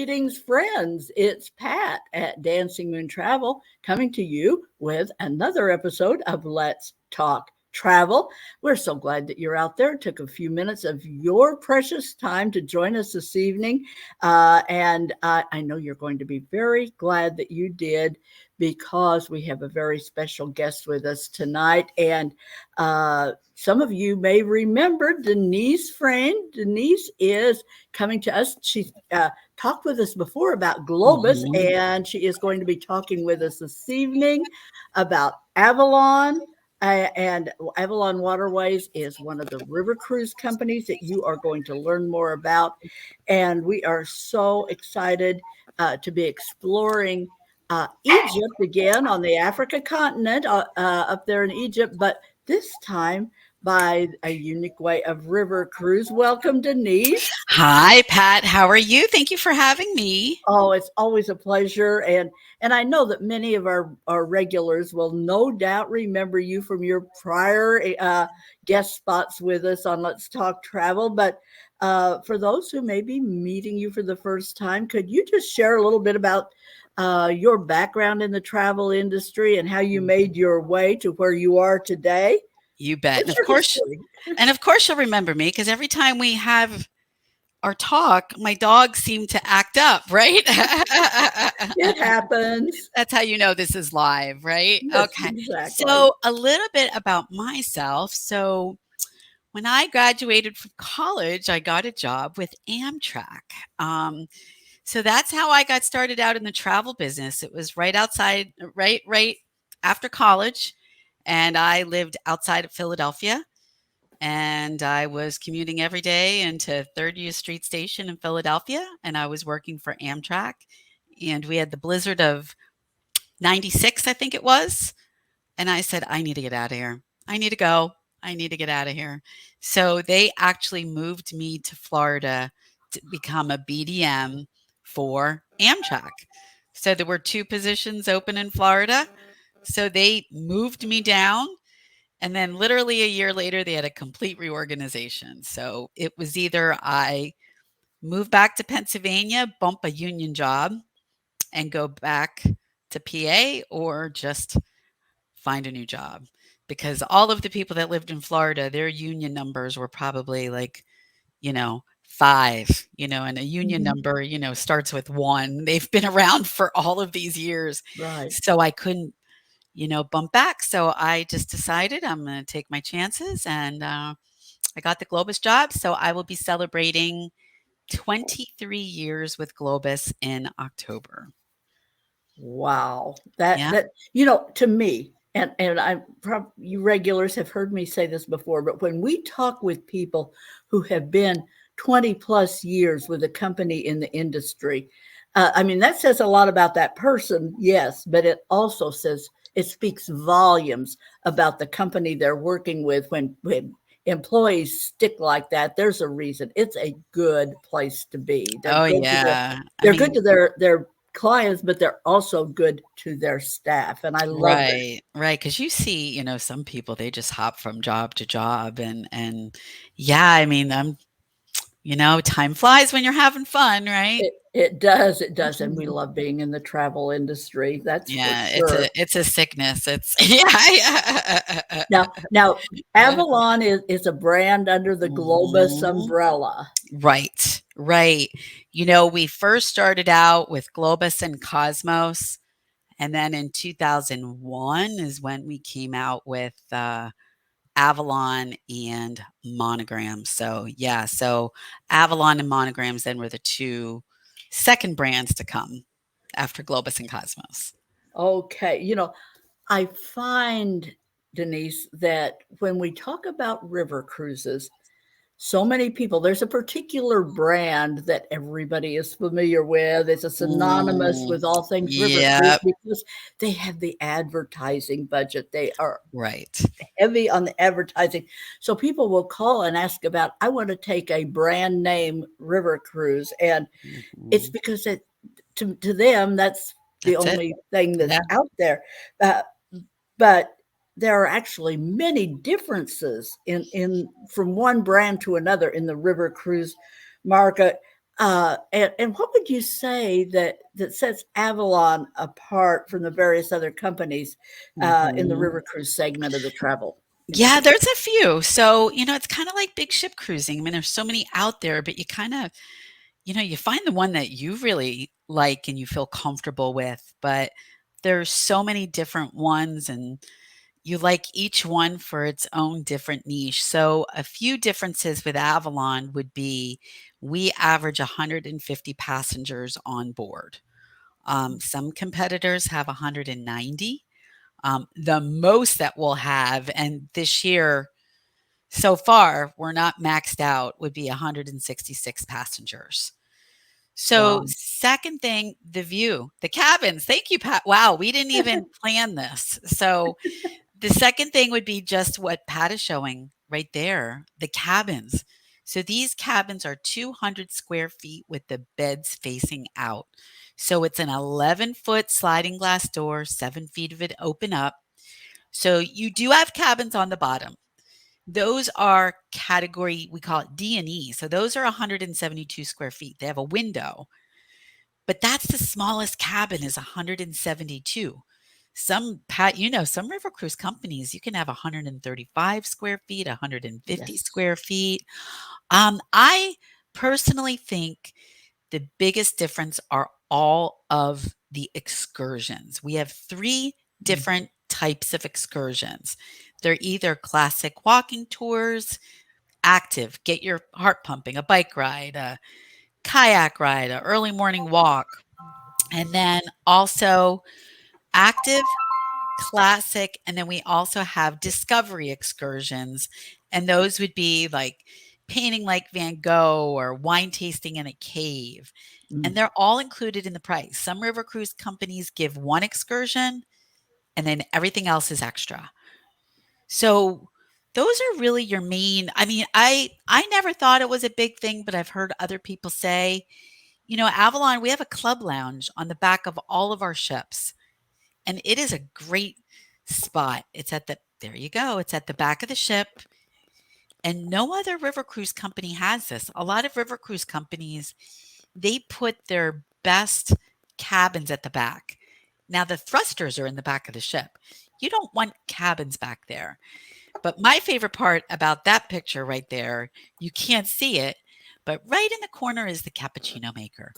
Greetings, friends. It's Pat at Dancing Moon Travel coming to you with another episode of Let's Talk Travel. We're so glad that you're out there. It took a few minutes of your precious time to join us this evening. And I know you're going to be very glad that you did because we have a very special guest with us tonight. And some of you may remember Denise Fraind. Denise is coming to us. She's talked with us before about Globus, and she is going to be talking with us this evening about Avalon. And Avalon Waterways is one of the river cruise companies that you are going to learn more about. And we are so excited to be exploring Egypt again on the Africa continent, up there in Egypt, but this time by a unique way of river cruise. Welcome, Denise. Hi, Pat. How are you? Thank you for having me. Oh, it's always a pleasure. And I know that many of our regulars will no doubt remember you from your prior guest spots with us on Let's Talk Travel. But for those who may be meeting you for the first time, could you just share a little bit about your background in the travel industry and how you made your way to where you are today? You bet. And of course you'll remember me because every time we have our talk, my dogs seem to act up, right? It happens. That's how you know this is live, right? Yes, Okay. exactly. So a little bit about myself. So when I graduated from college, I got a job with Amtrak. So that's how I got started out in the travel business. It was right after college. And I lived outside of Philadelphia. And I was commuting every day into 30th Street Station in Philadelphia. And I was working for Amtrak. And we had the blizzard of 96, I think it was. And I said, I need to get out of here. I need to go. I need to get out of here. So they actually moved me to Florida to become a BDM for Amtrak. So there were 2 positions open in Florida. So they moved me down. And then literally a year later, they had a complete reorganization. So it was either I move back to Pennsylvania, bump a union job, and go back to PA, or just find a new job. Because all of the people that lived in Florida, their union numbers were probably like, 5, and a union number, starts with 1. They've been around for all of these years. Right. So I couldn't bump back. So I just decided I'm going to take my chances, and I got the Globus job. So I will be celebrating 23 years with Globus in October. Wow. Yeah. That to me, and you regulars have heard me say this before, but when we talk with people who have been 20 plus years with a company in the industry, that says a lot about that person, yes, but it also speaks volumes about the company they're working with. When employees stick like that, there's a reason. It's a good place to be. Oh, yeah. They're good to their clients, but they're also good to their staff. And I love it. Right. Because you see, some people, they just hop from job to job. And yeah, time flies when you're having fun, right? It does. And we love being in the travel industry. That's for sure. It's a sickness. It's yeah. Now Avalon is a brand under the Globus umbrella. Right. We first started out with Globus and Cosmos. And then in 2001 is when we came out with Avalon and Monograms. So Avalon and Monograms then were the 2 second brands to come after Globus and Cosmos. Okay. I find, Denise, that when we talk about river cruises, so many people, there's a particular brand that everybody is familiar with. It's synonymous with all things river cruise because they have the advertising budget. They are heavy on the advertising. So people will call and ask about, I want to take a brand name river cruise. And it's because to them, that's the only thing that's out there. But there are actually many differences in from one brand to another in the river cruise market. And what would you say that sets Avalon apart from the various other companies in the Mhm. river cruise segment of the travel Yeah, industry? there's a few. So, it's kind of like big ship cruising. I mean, there's so many out there, but you kind of, you find the one that you really like and you feel comfortable with. But there's so many different ones, and you like each one for its own different niche. So, a few differences with Avalon would be we average 150 passengers on board. Some competitors have 190. The most that we'll have, and this year so far, we're not maxed out, would be 166 passengers. So, Wow. second thing, the view, the cabins. Thank you, Pat. Wow, we didn't even plan this. So, the second thing would be just what Pat is showing right there, the cabins. So, these cabins are 200 square feet with the beds facing out. So, it's an 11-foot sliding glass door, 7 feet of it open up. So, you do have cabins on the bottom. Those are category, we call it D and E. So those are 172 square feet. They have a window, but that's the smallest cabin is 172. Some river cruise companies, you can have 135 square feet, 150 Yes. square feet. I personally think the biggest difference are all of the excursions. We have three Mm. different types of excursions. They're either classic walking tours, active, get your heart pumping, a bike ride, a kayak ride, a early morning walk, and then also active, classic, and then we also have discovery excursions, and those would be like painting like Van Gogh or wine tasting in a cave, and Mm. they're all included in the price. Some river cruise companies give one excursion, and then everything else is extra. So those are really your main. I mean, I never thought it was a big thing, but I've heard other people say, Avalon, we have a club lounge on the back of all of our ships, and it is a great spot. It's at the there you go. It's at the back of the ship, and no other river cruise company has this. A lot of river cruise companies, they put their best cabins at the back. Now the thrusters are in the back of the ship. You don't want cabins back there. But my favorite part about that picture right there, you can't see it, but right in the corner is the cappuccino maker.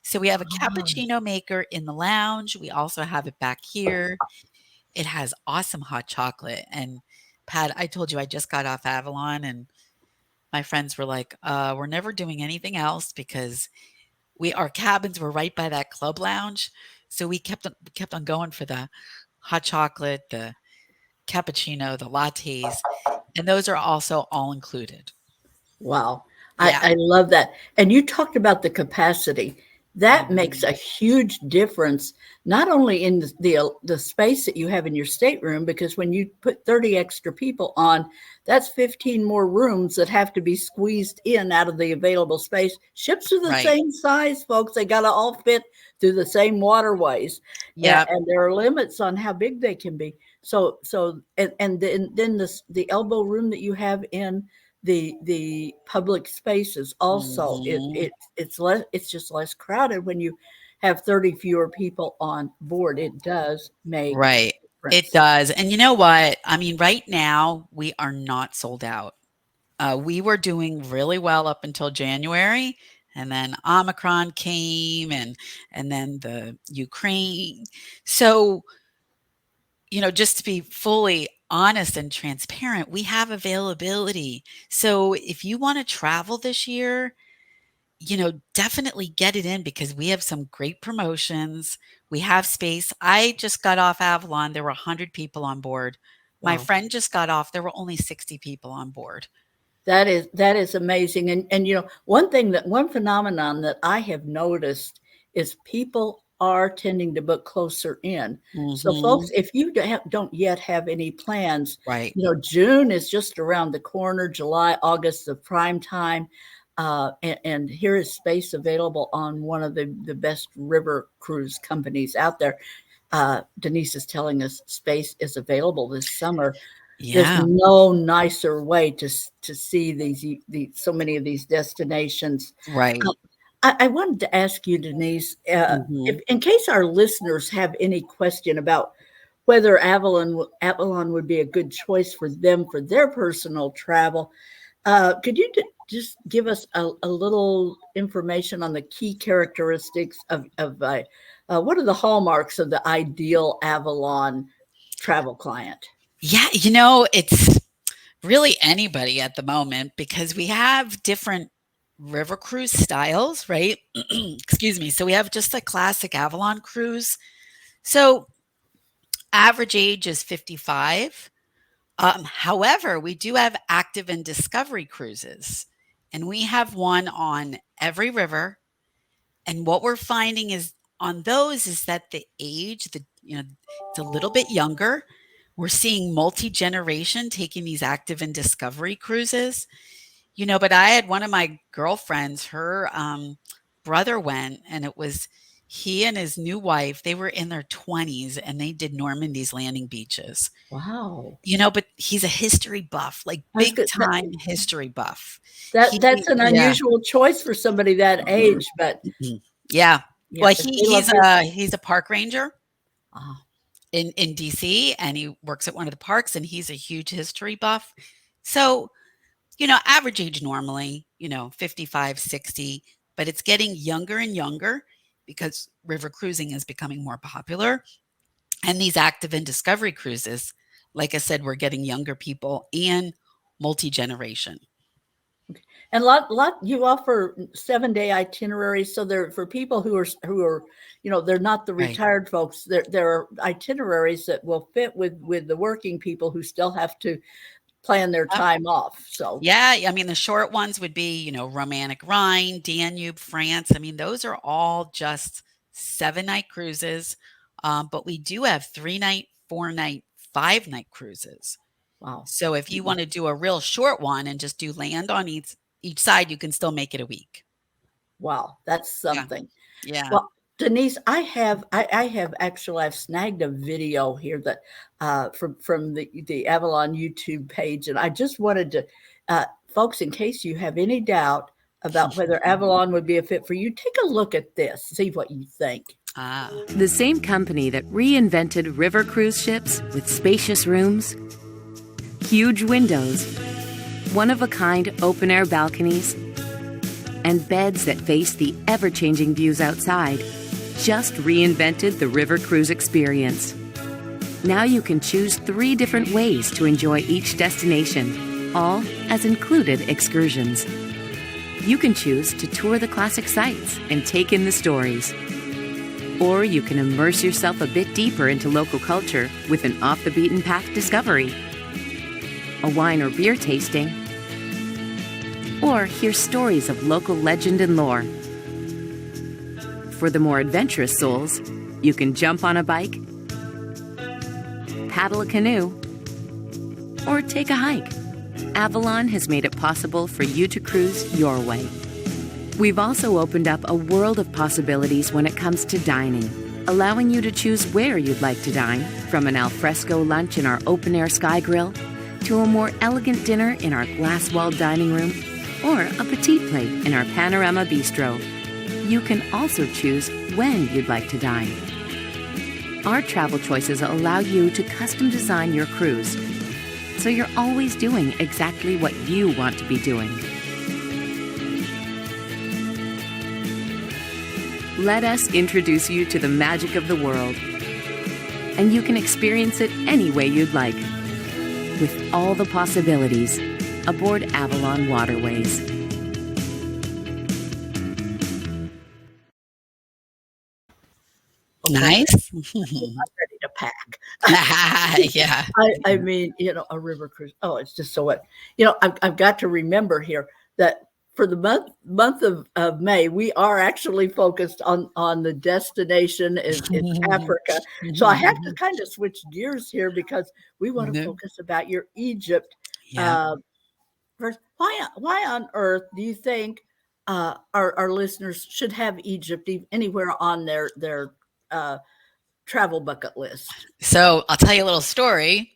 So we have a Oh, cappuccino maker in the lounge. We also have it back here. It has awesome hot chocolate. And Pat, I told you I just got off Avalon, and my friends were like, we're never doing anything else because our cabins were right by that club lounge. So we kept on going for the hot chocolate, the cappuccino, the lattes, and those are also all included. wow. Yeah. I love that. And you talked about the capacity. That makes Mhm. a huge difference, not only in the space that you have in your stateroom, because when you put 30 extra people on, that's 15 more rooms that have to be squeezed in out of the available space. Ships are the Right. same size, folks. They got to all fit through the same waterways, Yep. and there are limits on how big they can be. And then the elbow room that you have in the public spaces also, Mhm. it's just less crowded when you have 30 fewer people on board. It does make Right. a It difference. does, and you know what? I mean, right now, we are not sold out. We were doing really well up until January, and then Omicron came, and then the Ukraine. So, just to be fully honest and transparent, we have availability. So, if you wanna travel this year, definitely get it in because we have some great promotions. We have space. I just got off Avalon. There were 100 people on board. My Wow. friend just got off. There were only 60 people on board. That is amazing. And one phenomenon that I have noticed is people are tending to book closer in. So folks, Mhm. if you don't yet have any plans, Right. June is just around the corner, July, August, the prime time. And here is space available on one of the best river cruise companies out there. Denise is telling us space is available this summer. There's Yeah. no nicer way to see these so many of these destinations. Right. I wanted to ask you, Denise, if Mhm. in case our listeners have any question about whether Avalon would be a good choice for them for their personal travel, could you just give us a little information on the key characteristics of what are the hallmarks of the ideal Avalon travel client? Yeah, it's really anybody at the moment because we have different river cruise styles, right? Excuse me. So we have just a classic Avalon cruise. So average age is 55. However, we do have active and discovery cruises, and we have one on every river. And what we're finding is on those is that the age, it's a little bit younger. We're seeing multi-generation taking these active and discovery cruises. But I had one of my girlfriends, her brother went, and it was he and his new wife. They were in their 20s and they did Normandy's landing beaches. Wow. But he's a history buff, like I was big good. time history buff. That's an Yeah. unusual choice for somebody that age, but Mhm. Yeah. yeah, Well, if they love his he's a park ranger ah, in DC, and he works at one of the parks, and he's a huge history buff. So, average age normally, 55, 60, but it's getting younger and younger because river cruising is becoming more popular. And these active and discovery cruises, like I said, we're getting younger people and multi-generation. and lot you offer 7-day itineraries, so they're for people who are, they're not the Right. retired folks. There are itineraries that will fit with the working people who still have to plan their Yep. time off. So, Yeah, I mean, the short ones would be, Romantic Rhine, Danube, France. I mean, those are all just 7-night cruises. But we do have 3-night, 4-night, 5-night cruises. wow. So if you Mhm. want to do a real short one and just do land on each side, you can still make it a week. Wow, that's Yeah. something. Yeah. Well, Denise, I have actually I've snagged a video here that from the Avalon YouTube page, and I just wanted to, folks, in case you have any doubt about whether Avalon would be a fit for you, take a look at this, see what you think. Ah. The same company that reinvented river cruise ships with spacious rooms, huge windows, one-of-a-kind open-air balconies, and beds that face the ever-changing views outside, just reinvented the river cruise experience. Now you can choose 3 different ways to enjoy each destination, all as included excursions. You can choose to tour the classic sites and take in the stories. Or you can immerse yourself a bit deeper into local culture with an off-the-beaten-path discovery, a wine or beer tasting, or hear stories of local legend and lore. For the more adventurous souls, you can jump on a bike, paddle a canoe, or take a hike. Avalon has made it possible for you to cruise your way. We've also opened up a world of possibilities when it comes to dining, allowing you to choose where you'd like to dine, from an alfresco lunch in our open-air sky grill to a more elegant dinner in our glass-walled dining room, or a petite plate in our panorama bistro. You can also choose when you'd like to dine. Our travel choices allow you to custom design your cruise, so you're always doing exactly what you want to be doing. Let us introduce you to the magic of the world, and you can experience it any way you'd like, with all the possibilities aboard Avalon Waterways. Okay, Nice. I'm ready to pack. Yeah. I mean, a river cruise. Oh, it's just so what I've got to remember here that for the month of May, we are actually focused on the destination is Africa. So I have to kind of switch gears here because we want to No. focus about your Egypt. Yeah. First, why on earth do you think our listeners should have Egypt anywhere on their uh, travel bucket list? So I'll tell you a little story.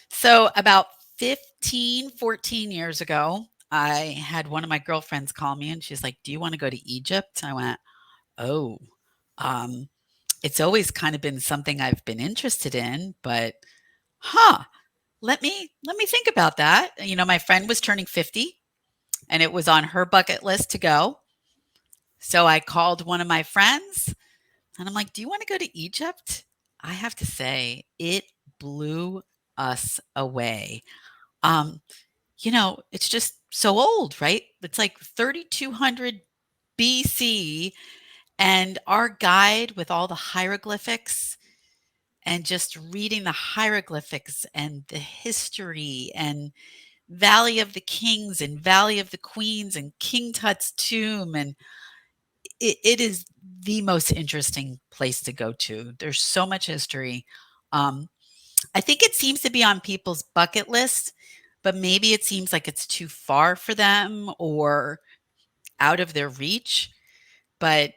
So about 15, 14 years ago, I had one of my girlfriends call me and she's like, "Do you want to go to Egypt?" I went, "Oh, um, it's always kind of been something I've been interested in, but huh, let me think about that." My friend was turning 50 and it was on her bucket list to go. So I called one of my friends and I'm like, "Do you want to go to Egypt?" I have to say, it blew us away. Um, it's just so old, right? It's like 3200 BC. And our guide with all the hieroglyphics and just reading the hieroglyphics and the history and Valley of the Kings and Valley of the Queens and King Tut's tomb. And it is the most interesting place to go to. There's so much history. Um, I think it seems to be on people's bucket list, but maybe it seems like it's too far for them or out of their reach. But,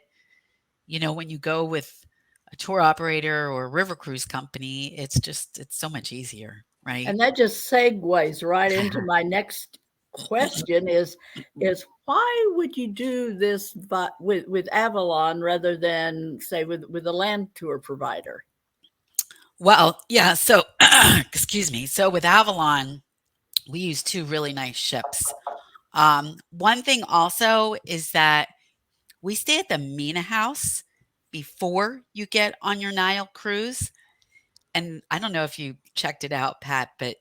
when you go with a tour operator or a river cruise company, it's so much easier, right? And that just segues right into my next question is why would you do this with Avalon rather than say with a land tour provider? Well, yeah. So, excuse me. So with Avalon, we use two really nice ships. One thing also is that we stay at the Mina House before you get on your Nile cruise. And I don't know if you checked it out, Pat, but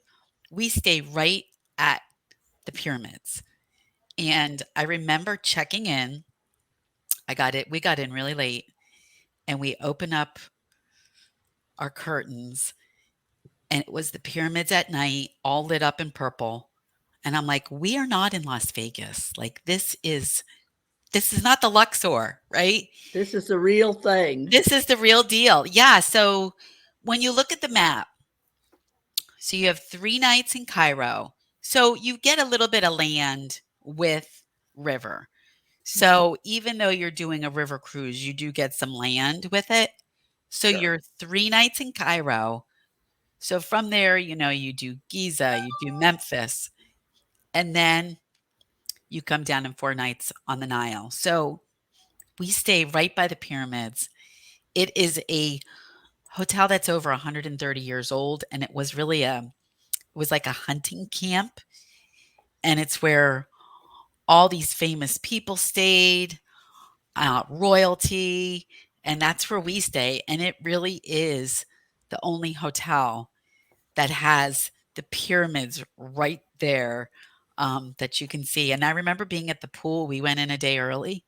we stay right at the pyramids. And I remember checking in. We got in really late and we open up our curtains and it was the pyramids at night, all lit up in purple. And I'm like, we are not in Las Vegas. Like this is not the Luxor, right? This is the real thing. This is the real deal. Yeah. So when you look at the map, so you have 3 nights in Cairo. So you get a little bit of land with river. So even though you're doing a river cruise, you do get some land with it. So Sure. you're 3 nights in Cairo. So from there, you do Giza, you do Memphis, and then you come down in 4 nights on the Nile. So we stay right by the pyramids. It is a hotel that's over 130 years old, and it was really it was like a hunting camp, and it's where all these famous people stayed, royalty, and that's where we stay. And it really is the only hotel that has the pyramids right there that you can see. And I remember being at the pool. We went in a day early,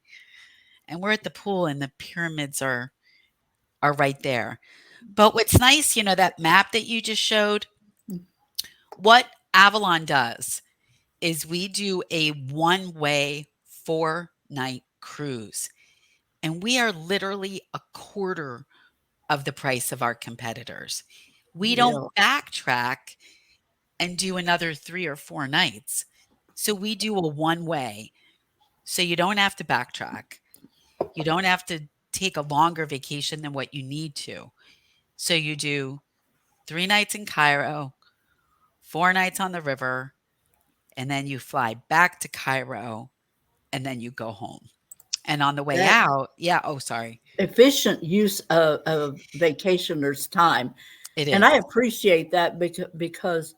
and we're at the pool, and the pyramids are right there. But what's nice, that map that you just showed, what Avalon does is we do a one-way 4-night cruise, and we are literally a quarter of the price of our competitors. We don't Real. backtrack and do another 3 or 4 nights. So we do a one-way. So you don't have to backtrack. You don't have to take a longer vacation than what you need to. So you do 3 nights in Cairo, 4 nights on the river, and then you fly back to Cairo, and then you go home. And on the way That out, yeah, oh, sorry. efficient use of vacationers' time. It And I is. appreciate that because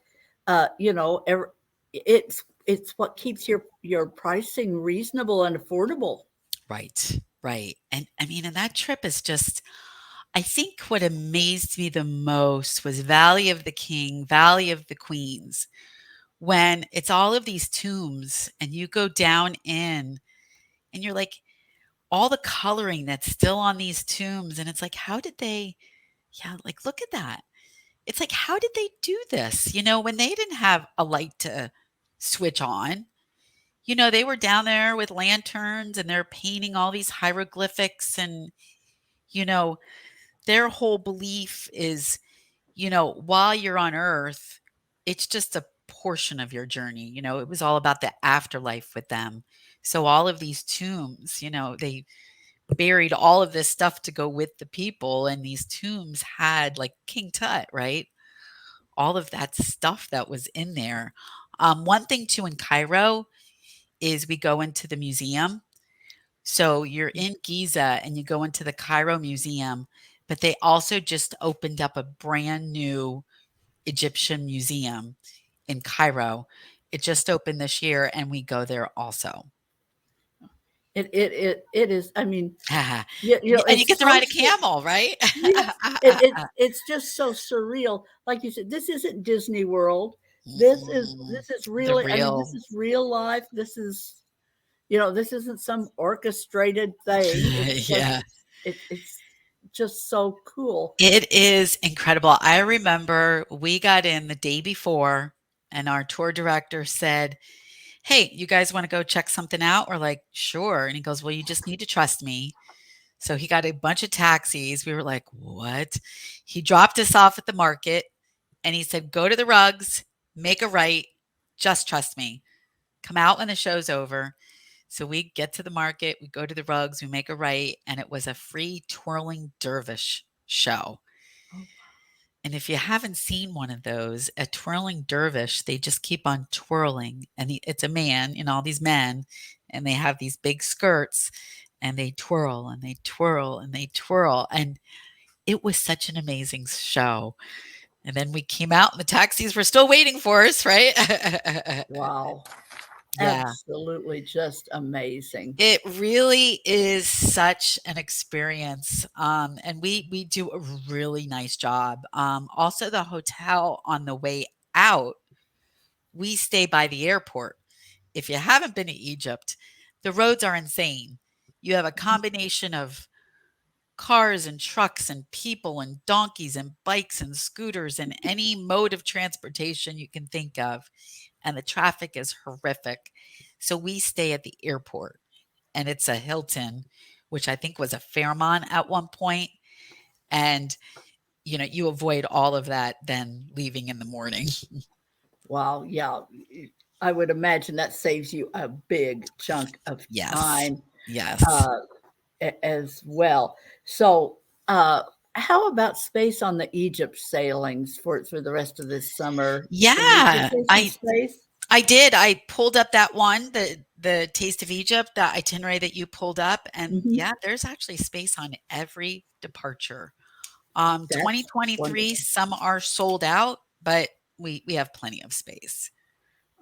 it's what keeps your pricing reasonable and affordable. Right, right. And I mean, and that trip is just, I think what amazed me the most was Valley of the King, Valley of the Queens, when it's all of these tombs and you go down in and you're like, all the coloring that's still on these tombs. And it's like, how did they, yeah, like, look at that. It's like, how did they do this? When they didn't have a light to switch on, they were down there with lanterns and they're painting all these hieroglyphics. And, you know, their whole belief is, while you're on earth, it's just a portion of your journey. It was all about the afterlife with them. So all of these tombs, they buried all of this stuff to go with the people. And these tombs had like King Tut, right? All of that stuff that was in there. One thing too in Cairo, is we go into the museum. So you're in Giza and you go into the Cairo Museum, but they also just opened up a brand new Egyptian museum in Cairo. It just opened this year and we go there also. It is. I mean, And you it's get to so ride a camel, right? yes, it's just so surreal. Like you said, this isn't Disney World. Mm-mm. This is The really. I mean, this real is real life. This is, this isn't some orchestrated thing. It's yeah. just it's just so cool. It is incredible. I remember we got in the day before and our tour director said, "Hey, you guys wanna go check something out?" We're like, "Sure." And he goes, "Well, you just need to trust me." So he got a bunch of taxis. We were like, "What?" He dropped us off at the market and he said, "Go to the rugs, make a right, just trust me. Come out when the show's over." So we get to the market, we go to the rugs, we make a right, and it was a free twirling dervish show. Oh, And if you haven't seen one of those, a twirling dervish, they just keep on twirling. And it's a man, all these men, and they have these big skirts and they twirl and they twirl and they twirl. And it was such an amazing show. And then we came out and the taxis were still waiting for us, right? wow. Yeah. Absolutely just amazing. It really is such an experience, and we do a really nice job. Also, the hotel on the way out, we stay by the airport. If you haven't been to Egypt, the roads are insane. You have a combination of cars and trucks and people and donkeys and bikes and scooters and any mode of transportation you can think of, and the traffic is horrific. So we stay at the airport and it's a Hilton, which I think was a Fairmont at one point. And, you avoid all of that then leaving in the morning. Wow, yeah. I would imagine that saves you a big chunk of Yes. time Yes. uh, as well. So, how about space on the Egypt sailings for the rest of this summer? Did you Yeah. take some I space? I did. I pulled up that one, the Taste of Egypt, that itinerary that you pulled up. And Mhm. yeah, there's actually space on every departure. That's 2023, wonderful. some are sold out, but we have plenty of space.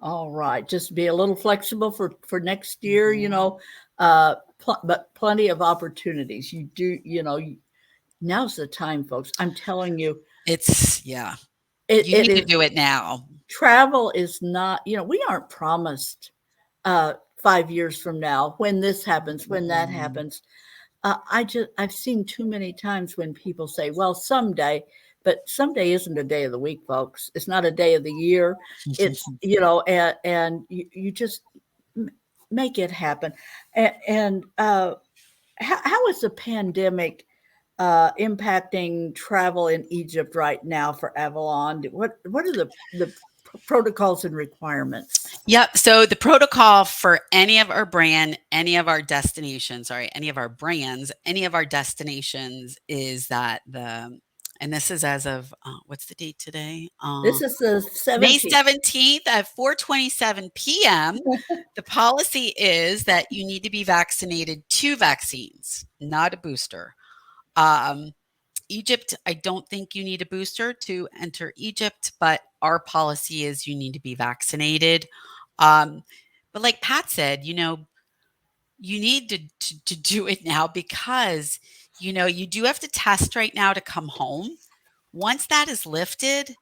All right, just be a little flexible for next year, Mhm. but plenty of opportunities. You do, now's the time, folks. I'm telling you, Yeah. You it need to is. do it now. Travel is not, we aren't promised 5 years from now when this happens, when that Mm-mm. happens. I've seen too many times when people say, well, someday, but someday isn't a day of the week, folks. It's not a day of the year. It's, and you just make it happen. And how is the pandemic impacting travel in Egypt right now for Avalon? What are the protocols and requirements? Yep. So the protocol for any of our brand, any of our destinations, sorry, any of our brands, any of our destinations is that and this is as of, what's the date today? This is the May 17th. 17th at 4:27 PM. The policy is that you need to be vaccinated 2 vaccines, not a booster. Um, Egypt, I don't think you need a booster to enter Egypt, but our policy is you need to be vaccinated. Um, but like Pat said, you need to do it now because, you do have to test right now to come home. Once that is lifted,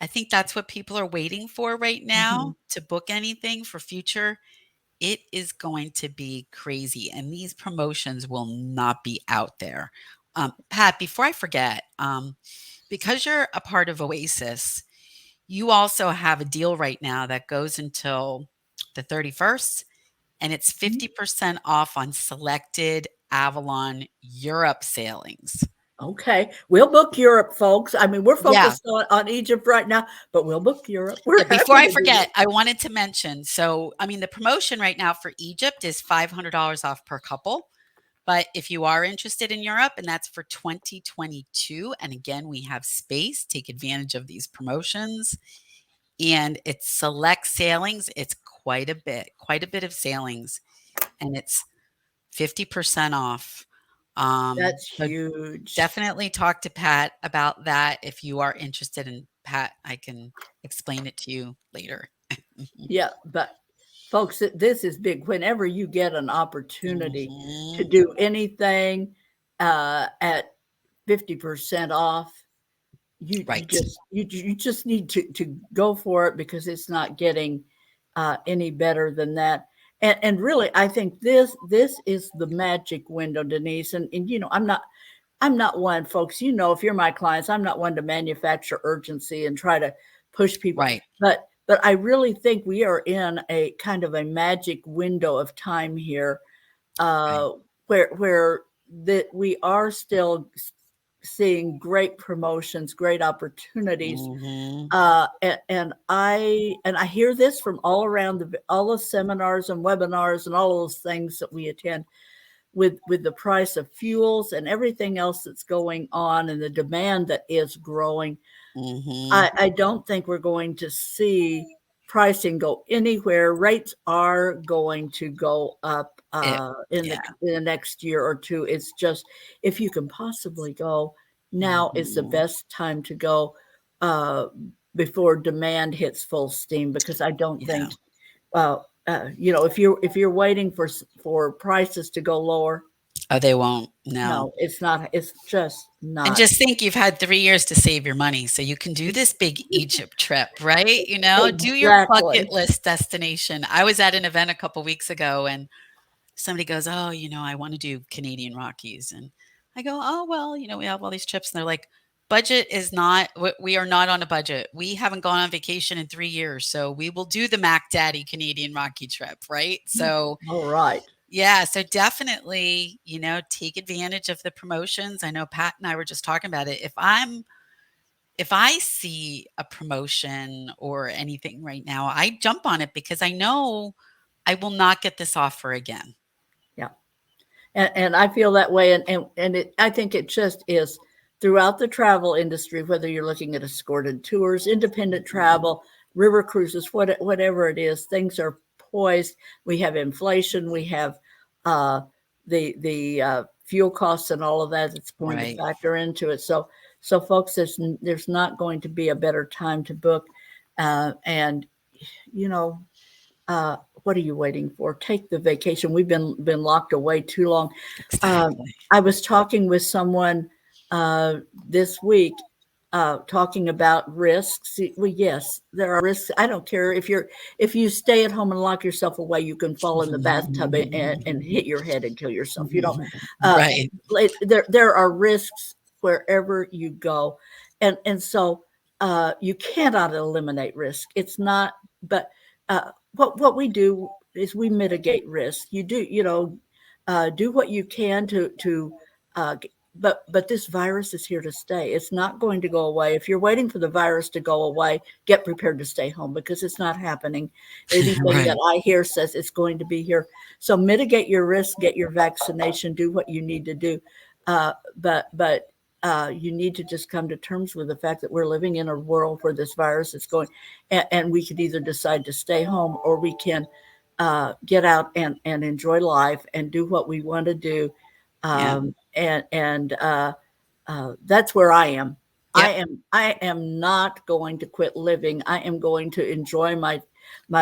I think that's what people are waiting for right Mhm. now to book anything for future. It is going to be crazy, and these promotions will not be out there. Pat, before I forget, because you're a part of Oasis, you also have a deal right now that goes until the 31st, and it's 50% off on selected Avalon Europe sailings. Okay, we'll book Europe, folks. I mean, we're Yeah. focused on Egypt right now, but we'll book Europe. Yeah, We're before happy I to do forget, that. I wanted to mention, so, I mean, the promotion right now for Egypt is $500 off per couple, but if you are interested in Europe, and that's for 2022, and again, we have space, take advantage of these promotions, and it's select sailings, it's quite a bit of sailings, and it's 50% off. That's So huge. definitely talk to Pat about that if you are interested in Pat. I can explain it to you later. Yeah, but folks, this is big. Whenever you get an opportunity to Mhm. do anything at 50% off, Right. you just need to go for it, because it's not getting any better than that. And really, I think this is the magic window, Denise. And I'm not one, folks. If you're my clients, I'm not one to manufacture urgency and try to push people. Right. But I really think we are in a kind of a magic window of time here, Right. where that we are still seeing great promotions, great opportunities. Mhm. And I hear this from all around all the seminars and webinars and all those things that we attend, with the price of fuels and everything else that's going on, and the demand that is growing. Mhm. I don't think we're going to see pricing go anywhere. Rates are going to go up It in Yeah. the next year or two. It's just, if you can possibly go, now is the Mhm. best time to go, uh, before demand hits full steam, because I don't Yeah. think, if you're waiting for prices to go lower, Oh, they won't. No. no, it's not. It's just And not. just think, you've had 3 years to save your money, so you can do this big Egypt trip, right? Do your bucket Exactly. list destination. I was at an event a couple weeks ago, and somebody goes, "Oh, I want to do Canadian Rockies." And I go, "Oh, well, we have all these trips." And they're like, "Budget is not, we are not on a budget. We haven't gone on vacation in 3 years, so we will do the Mac Daddy Canadian Rocky trip," right? So All right. yeah, so definitely, take advantage of the promotions. I know Pat and I were just talking about it. If I see a promotion or anything right now, I jump on it, because I know I will not get this offer again. Yeah. And I feel that way. I think it just is throughout the travel industry, whether you're looking at escorted tours, independent travel, river cruises, whatever it is, things are poised. We have inflation. We have uh, the fuel costs and all of that that's going to Right. factor into it. So folks, there's not going to be a better time to book. And you know, what are you waiting for? Take the vacation. We've been locked away too long. Exactly. I was talking with someone this week, talking about risks. Well, yes, there are risks. I don't care if you stay at home and lock yourself away, you can fall in the bathtub and hit your head and kill yourself. Uh, Right. there are risks wherever you go, and so you cannot eliminate risk. It's not, but what we do is we mitigate risk. You do, do what you can to uh, but this virus is here to stay. It's not going to go away. If you're waiting for the virus to go away, get prepared to stay home, because it's not happening. Anything that Right. I hear says it's going to be here. So mitigate your risk, get your vaccination, do what you need to do. But you need to just come to terms with the fact that we're living in a world where this virus is going, and we could either decide to stay home, or we can get out and enjoy life and do what we want to do. Yeah. That's where I am. Yep. I am not going to quit living. I am going to enjoy my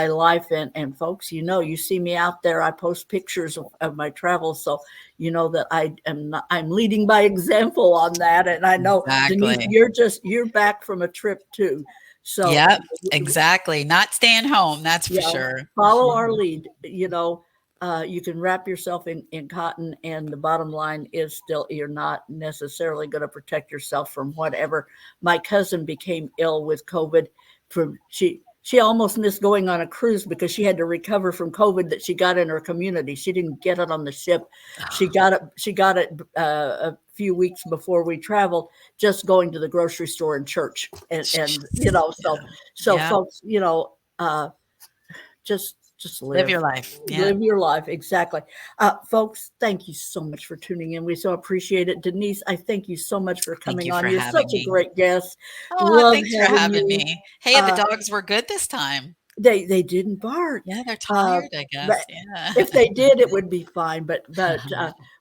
life. And folks, you see me out there. I post pictures of my travels, so you know that I'm leading by example on that. And I know, Denise, Exactly. you're back from a trip too. So Yep. Exactly. Not staying home, that's for yeah, sure. follow our lead. You can wrap yourself in cotton, and the bottom line is still, you're not necessarily going to protect yourself from whatever. My cousin became ill with COVID. She almost missed going on a cruise because she had to recover from COVID that she got in her community. She didn't get it on the ship. She got it a few weeks before we traveled, just going to the grocery store and church. And Yeah. so Yeah. folks, just Live live. your life. Yeah. Live your life. Exactly. Folks, thank you so much for tuning in. We so appreciate it. Denise, I thank you so much for Thank coming you on. for You're having such a me. great guest. Oh, Love thanks for having having you. me. Hey, the Uh, dogs were good this time. They didn't bark. Yeah, they're Uh, tired, I but guess. Yeah. if they did, it would be fine. But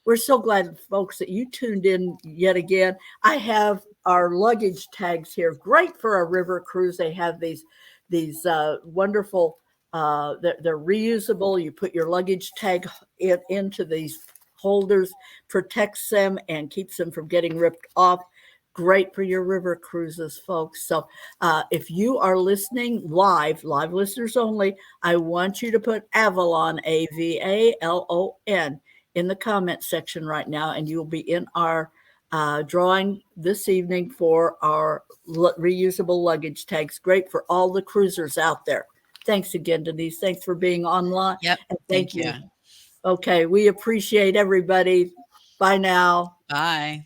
we're so glad, folks, that you tuned in yet again. I have our luggage tags here. Great for a river cruise. They have these wonderful. They're reusable. You put your luggage tag into these holders, protects them and keeps them from getting ripped off. Great for your river cruises, folks. So if you are listening live listeners only, I want you to put Avalon, Avalon, in the comment section right now, and you'll be in our drawing this evening for our reusable luggage tags. Great for all the cruisers out there. Thanks again, Denise. Thanks for being online. Yep. And Thank you. you. Okay, we appreciate everybody. Bye now. Bye.